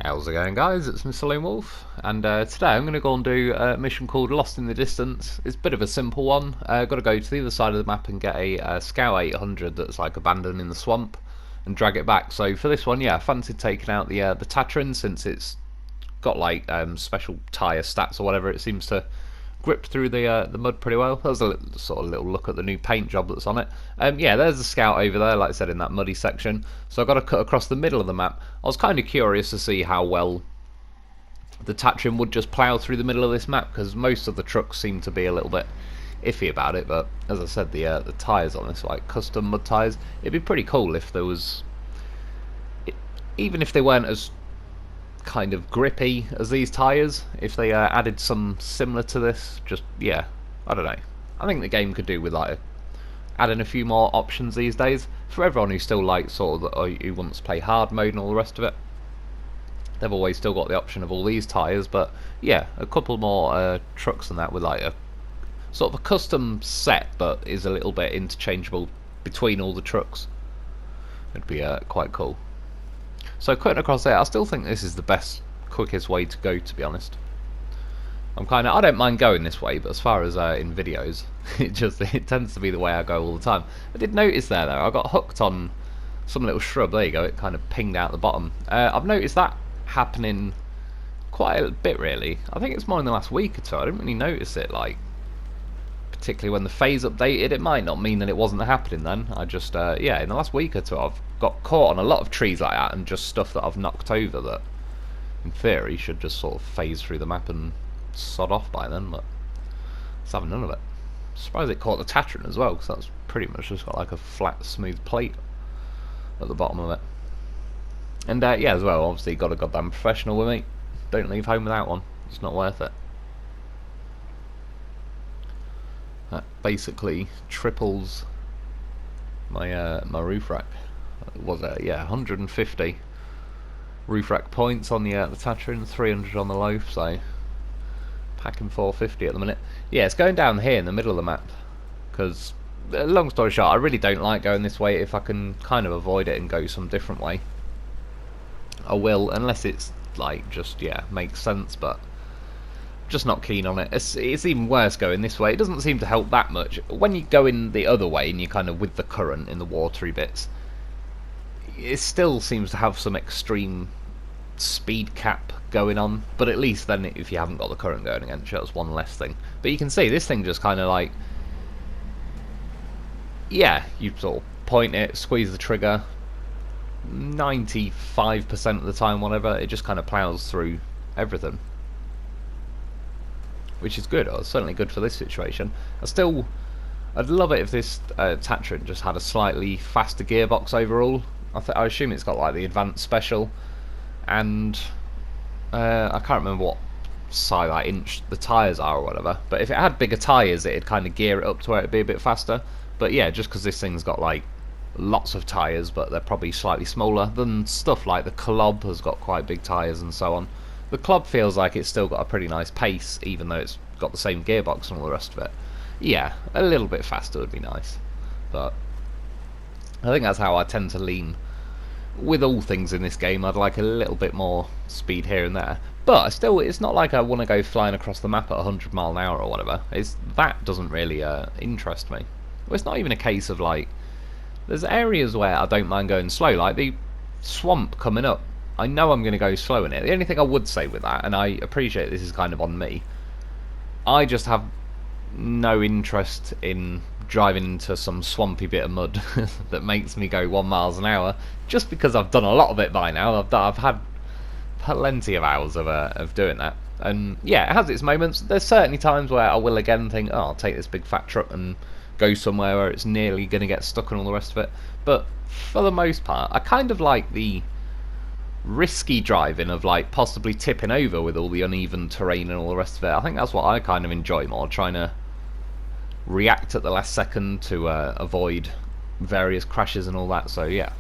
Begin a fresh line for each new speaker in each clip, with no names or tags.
How's it going, guys? It's Mr. Lo4f, and today I'm going to go and do a mission called Lost in the Distance. It's a bit of a simple one. Got to go to the other side of the map and get a Scout 800 that's like abandoned in the swamp and drag it back. So for this one, yeah, I fancied taking out the Tatarin since it's got like special tyre stats or whatever. It seems to grip through the mud pretty well. There's a little look at the new paint job that's on it. Yeah, there's the Scout over there, like I said, in that muddy section. So I've got to cut across the middle of the map. I was kind of curious to see how well the Tatarin would just plough through the middle of this map, because most of the trucks seem to be a little bit iffy about it. But as I said, the tyres on this, like custom mud tyres, it'd be pretty cool if there was, even if they weren't as kind of grippy as these tyres, if they added some similar to this. Just, yeah, I don't know, I think the game could do with like adding a few more options these days for everyone who still likes sort of who wants to play hard mode and all the rest of it. They've always still got the option of all these tyres, but yeah, a couple more trucks than that with like a sort of a custom set but is a little bit interchangeable between all the trucks. It'd be quite cool. So cutting across there, I still think this is the best, quickest way to go, to be honest. I don't mind going this way, but as far as in videos, it tends to be the way I go all the time. I did notice there though, I got hooked on some little shrub. There you go, it kind of pinged out the bottom. I've noticed that happening quite a bit really. I think it's more in the last week or two. I didn't really notice it, like particularly when the phase updated. It might not mean that it wasn't happening then. I just yeah, in the last week or two I've got caught on a lot of trees like that, and just stuff that I've knocked over that in theory should just sort of phase through the map and sod off by then, but it's having none of it. I'm surprised it caught the Tatarin as well, because that's pretty much just got like a flat smooth plate at the bottom of it. And yeah, as well, obviously got a goddamn professional with me. Don't leave home without one, it's not worth it. That basically triples my my roof rack. Was it? Yeah, 150 roof rack points on the Tatarin, 300 on the Lo4f, so packing 450 at the minute. Yeah, it's going down here in the middle of the map, because long story short, I really don't like going this way. If I can kind of avoid it and go some different way, I will, unless it's like just, yeah, makes sense, but just not keen on it. It's even worse going this way. It doesn't seem to help that much. When you go in the other way and you're kind of with the current in the watery bits, it still seems to have some extreme speed cap going on, but at least then if you haven't got the current going against you, that's one less thing. But you can see this thing just kind of like, yeah, you sort of point it, squeeze the trigger, 95% of the time, whatever, it just kind of plows through everything, which is good. It's certainly good for this situation. I'd love it if this Tatarin just had a slightly faster gearbox overall. I assume it's got like the advanced special, and I can't remember what size, like inch the tyres are or whatever, but if it had bigger tyres it'd kind of gear it up to where it'd be a bit faster. But yeah, just because this thing's got like lots of tyres but they're probably slightly smaller than stuff like the Club has got quite big tyres and so on. The Club feels like it's still got a pretty nice pace even though it's got the same gearbox and all the rest of it. Yeah, a little bit faster would be nice, but I think that's how I tend to lean with all things in this game. I'd like a little bit more speed here and there, but it's not like I want to go flying across the map at 100 mile an hour or whatever. That doesn't really interest me. Well, it's not even a case of like, there's areas where I don't mind going slow, like the swamp coming up. I know I'm going to go slow in it. The only thing I would say with that, and I appreciate this is kind of on me, I just have no interest in driving into some swampy bit of mud that makes me go 1 mile an hour, just because I've done a lot of it by now. I've had plenty of hours of doing that, and yeah, it has its moments. There's certainly times where I will again think, oh, I'll take this big fat truck and go somewhere where it's nearly going to get stuck and all the rest of it. But for the most part, I kind of like the risky driving of like possibly tipping over with all the uneven terrain and all the rest of it. I think that's what I kind of enjoy more, trying to react at the last second to avoid various crashes and all that. So yeah,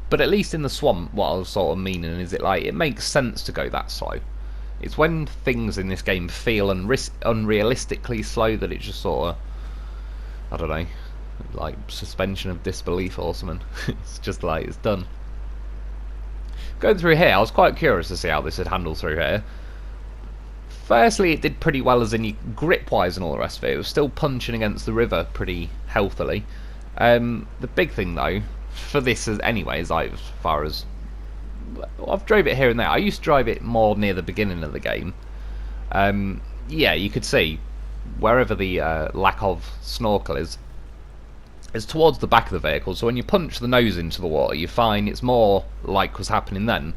but at least in the swamp, what I was sort of meaning is it makes sense to go that slow. It's when things in this game feel unrealistically slow that it just sort of, I don't know, like suspension of disbelief or something. It's just like, it's done. Going through here, I was quite curious to see how this would handle through here. Firstly, it did pretty well as in grip-wise and all the rest of it. It was still punching against the river pretty healthily. The big thing, though, for this anyway, is like, as far as... I've drove it here and there. I used to drive it more near the beginning of the game. Yeah, you could see wherever the lack of snorkel is towards the back of the vehicle, so when you punch the nose into the water, you find it's more like was happening then.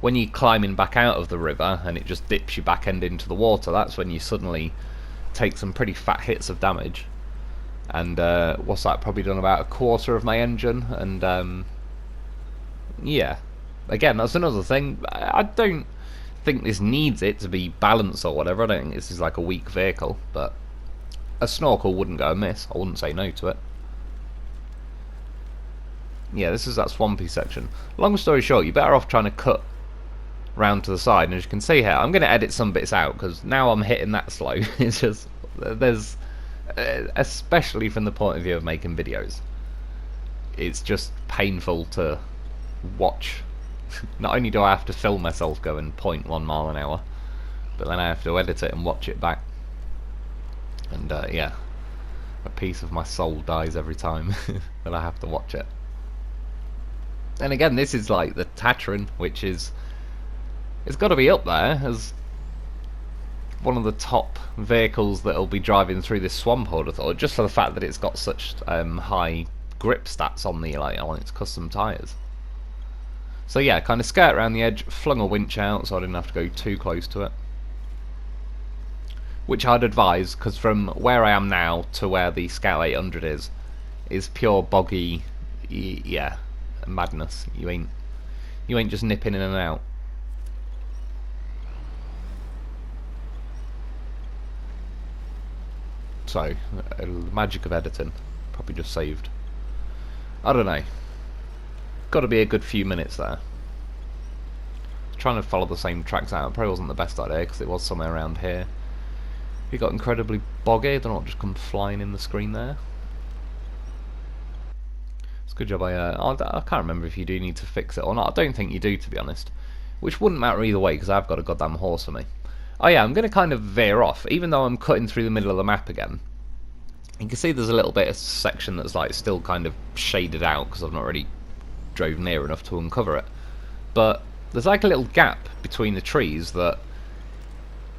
When you're climbing back out of the river and it just dips your back end into the water, that's when you suddenly take some pretty fat hits of damage. And what's that, probably done about a quarter of my engine, and yeah. Again, that's another thing. I don't think this needs it to be balanced or whatever. I don't think this is like a weak vehicle, but a snorkel wouldn't go amiss. I wouldn't say no to it. Yeah, this is that swampy section. Long story short, you're better off trying to cut round to the side, and as you can see here, I'm going to edit some bits out, because now I'm hitting that slow. It's just, there's, especially from the point of view of making videos, it's just painful to watch. Not only do I have to film myself going 0.1 mile an hour, but then I have to edit it and watch it back. And yeah, a piece of my soul dies every time that I have to watch it. And again, this is like the Tatarin, which is... It's got to be up there as one of the top vehicles that'll be driving through this swamp, I would have thought, just for the fact that it's got such high grip stats on the on its custom tyres. So yeah, kind of skirt around the edge, flung a winch out so I didn't have to go too close to it. Which I'd advise, because from where I am now to where the Scout 800 is pure boggy, yeah, madness. You ain't just nipping in and out. So, the magic of editing probably just saved, I don't know, got to be a good few minutes there. Trying to follow the same tracks out probably wasn't the best idea, because it was somewhere around here. It got incredibly boggy. I don't know what just come flying in the screen there. It's a good job. I can't remember if you do need to fix it or not. I don't think you do, to be honest, which wouldn't matter either way, because I've got a goddamn horse for me. Oh yeah, I'm going to kind of veer off, even though I'm cutting through the middle of the map again. You can see there's a little bit of section that's like still kind of shaded out, because I've not really drove near enough to uncover it. But there's like a little gap between the trees that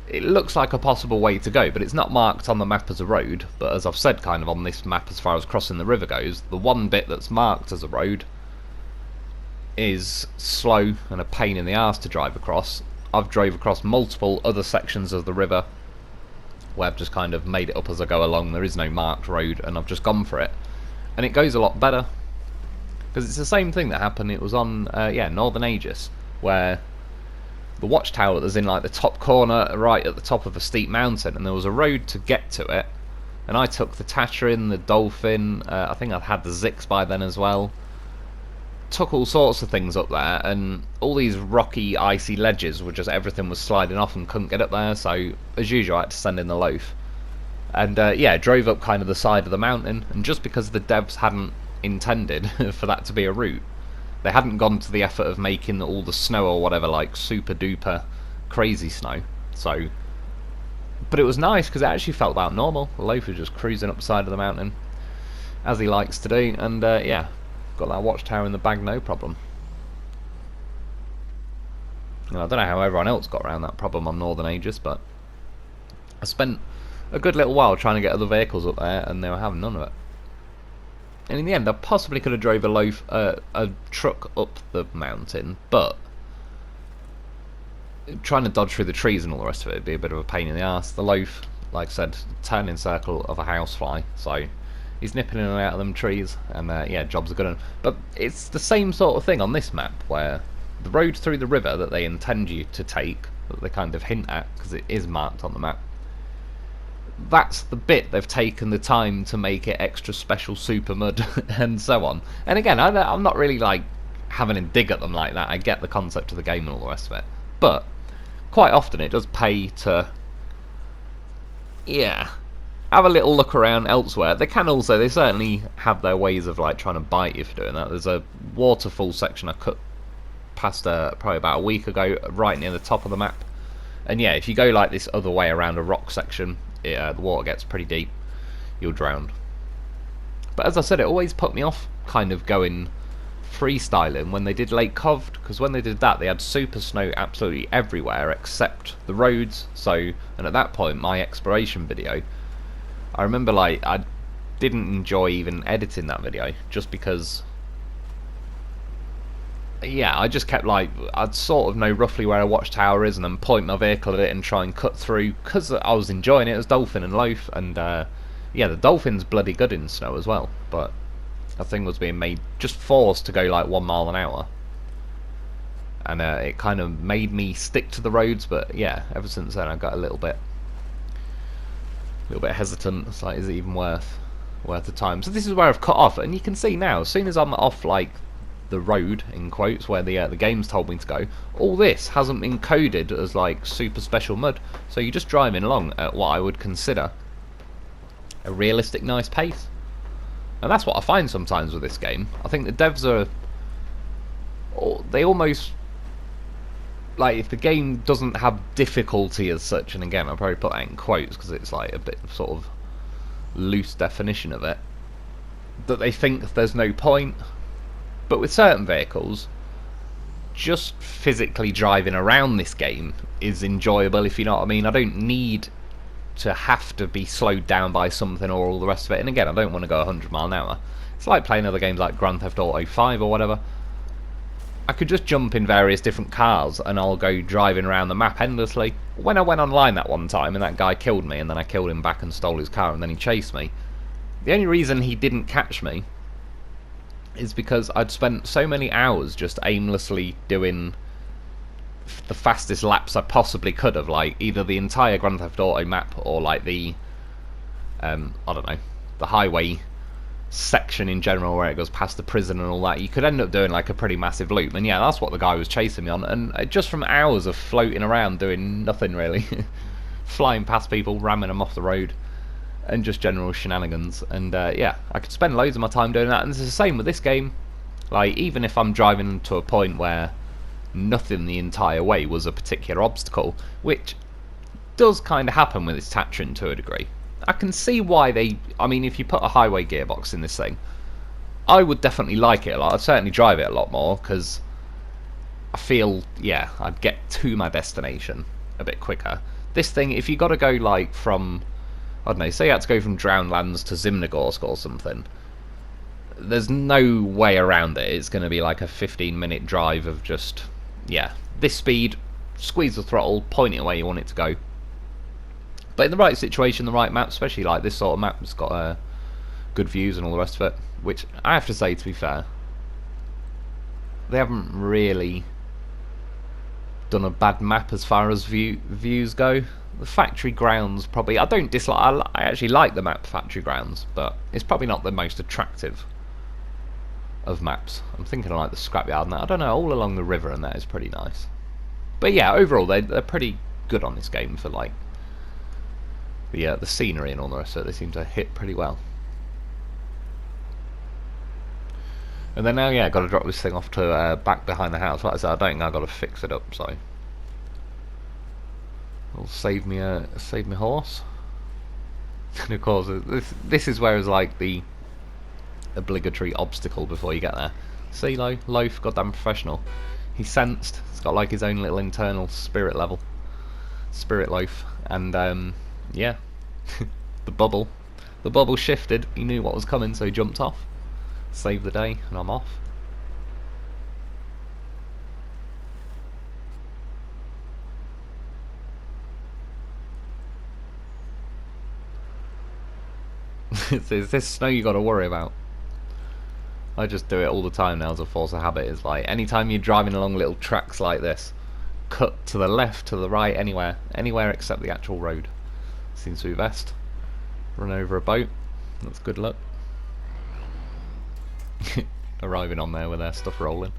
it looks like a possible way to go, but it's not marked on the map as a road. But as I've said, kind of on this map as far as crossing the river goes, the one bit that's marked as a road is slow and a pain in the arse to drive across. I've drove across multiple other sections of the river where I've just kind of made it up as I go along. There is no marked road, and I've just gone for it, and it goes a lot better, because it's the same thing that happened. It was on yeah, Northern Aegis, where the watchtower was in like the top corner right at the top of a steep mountain, and there was a road to get to it, and I took the Tatarin, the Dolphin, I think I'd had the Zix by then as well, took all sorts of things up there, and all these rocky icy ledges were just, everything was sliding off and couldn't get up there, so as usual I had to send in the Lo4f. And yeah, drove up kind of the side of the mountain, and just because the devs hadn't intended for that to be a route, they hadn't gone to the effort of making all the snow or whatever like super duper crazy snow. So, but it was nice because it actually felt about normal. The Lo4f was just cruising up the side of the mountain as he likes to do, and yeah, got that watchtower in the bag, no problem. And I don't know how everyone else got around that problem on Northern Aegis, but I spent a good little while trying to get other vehicles up there, and they were having none of it. And in the end, I possibly could have drove a truck up the mountain, but trying to dodge through the trees and all the rest of it would be a bit of a pain in the arse. The Lo4f, like I said, turning circle of a housefly, so he's nipping in and out of them trees, and yeah, jobs are good. But it's the same sort of thing on this map, where the road through the river that they intend you to take, that they kind of hint at, because it is marked on the map, that's the bit they've taken the time to make it extra special super mud and so on. And again, I'm not really like having a dig at them like that. I get the concept of the game and all the rest of it, but quite often it does pay to, yeah, have a little look around elsewhere. They certainly have their ways of like trying to bite you for doing that. There's a waterfall section I cut passed probably about a week ago, right near the top of the map. And yeah, if you go like this other way around a rock section, the water gets pretty deep. You'll drown. But as I said, it always put me off kind of going freestyling when they did Lake Cov, because when they did that, they had super snow absolutely everywhere except the roads. So, and at that point, my exploration video, I remember like I didn't enjoy even editing that video just because. Yeah, I just kept like, I'd sort of know roughly where a watchtower is and then point my vehicle at it and try and cut through, because I was enjoying it as Dolphin and Loaf, and yeah, the Dolphin's bloody good in snow as well, but that thing was being made, just forced to go like 1 mile an hour, and it kind of made me stick to the roads. But yeah, ever since then I got a little bit hesitant. It's like, is it even worth the time? So this is where I've cut off, and you can see now, as soon as I'm off like the road in quotes where the game's told me to go, all this hasn't been coded as like super special mud, so you're just driving along at what I would consider a realistic nice pace. And that's what I find sometimes with this game. I think the devs are, they almost, like, if the game doesn't have difficulty as such, and again I'll probably put that in quotes because it's like a bit of sort of loose definition of it, that they think there's no point. But with certain vehicles, just physically driving around this game is enjoyable, if you know what I mean. I don't need to have to be slowed down by something or all the rest of it. And again, I don't want to go 100 mile an hour. It's like playing other games like Grand Theft Auto 5 or whatever. I could just jump in various different cars and I'll go driving around the map endlessly. When I went online that one time and that guy killed me and then I killed him back and stole his car and then he chased me, the only reason he didn't catch me is because I'd spent so many hours just aimlessly doing the fastest laps I possibly could have, like either the entire Grand Theft Auto map or like the I don't know, the highway section in general where it goes past the prison and all that. You could end up doing like a pretty massive loop, and yeah, that's what the guy was chasing me on, and just from hours of floating around doing nothing really flying past people, ramming them off the road, and just general shenanigans. And yeah, I could spend loads of my time doing that, and it's the same with this game. Like, even if I'm driving to a point where nothing the entire way was a particular obstacle, which does kind of happen with this Tatarin to a degree, I can see why they, I mean, if you put a highway gearbox in this thing, I would definitely like it a lot. I'd certainly drive it a lot more, because I feel, yeah, I'd get to my destination a bit quicker. This thing, if you got to go like from, I don't know, say you had to go from Drownlands to Zimnegorsk or something, there's no way around it. It's going to be like a 15-minute drive of just, yeah, this speed, squeeze the throttle, point it where you want it to go. But in the right situation, the right map, especially like this sort of map, it's got good views and all the rest of it, which I have to say, to be fair, they haven't really done a bad map as far as views go. The Factory Grounds, probably, I don't dislike, I actually like the map Factory Grounds, but it's probably not the most attractive of maps. I'm thinking of like the Scrapyard and that. I don't know, all along the river and that is pretty nice. But yeah, overall they're pretty good on this game for like the scenery and all the rest of it. They seem to hit pretty well. And then now, yeah, got to drop this thing off to back behind the house. Like I said, I don't think I've got to fix it up, so it'll save me horse. And of course, this is where it's like the obligatory obstacle before you get there. See, Loaf, goddamn professional. He's sensed. He's got like his own little internal spirit level. Spirit Loaf. And yeah, the bubble shifted. He knew what was coming, so he jumped off, saved the day, and I'm off. It's this snow you got to worry about. I just do it all the time now as a force of habit. It's like anytime you're driving along little tracks like this, cut to the left, to the right, anywhere except the actual road. Seems to be best. Run over a boat. That's good luck. Arriving on there with their stuff rolling.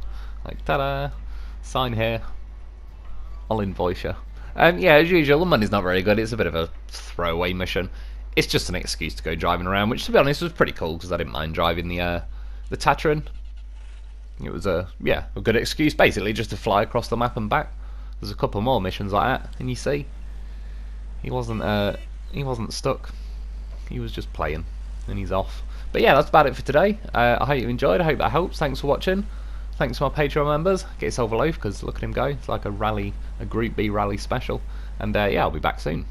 Like, ta-da! Sign here. I'll invoice you. Yeah, as usual, the money's not very good. It's a bit of a throwaway mission. It's just an excuse to go driving around, which, to be honest, was pretty cool, because I didn't mind driving the Tatarin. it was a good excuse basically just to fly across the map and back. There's a couple more missions like that, and you see, he wasn't stuck. He was just playing, and he's off. But yeah, that's about it for today. I hope you enjoyed. I hope that helps. Thanks for watching. Thanks to my Patreon members. Get yourself a loaf because look at him go. It's like a Group B rally special. And yeah, I'll be back soon.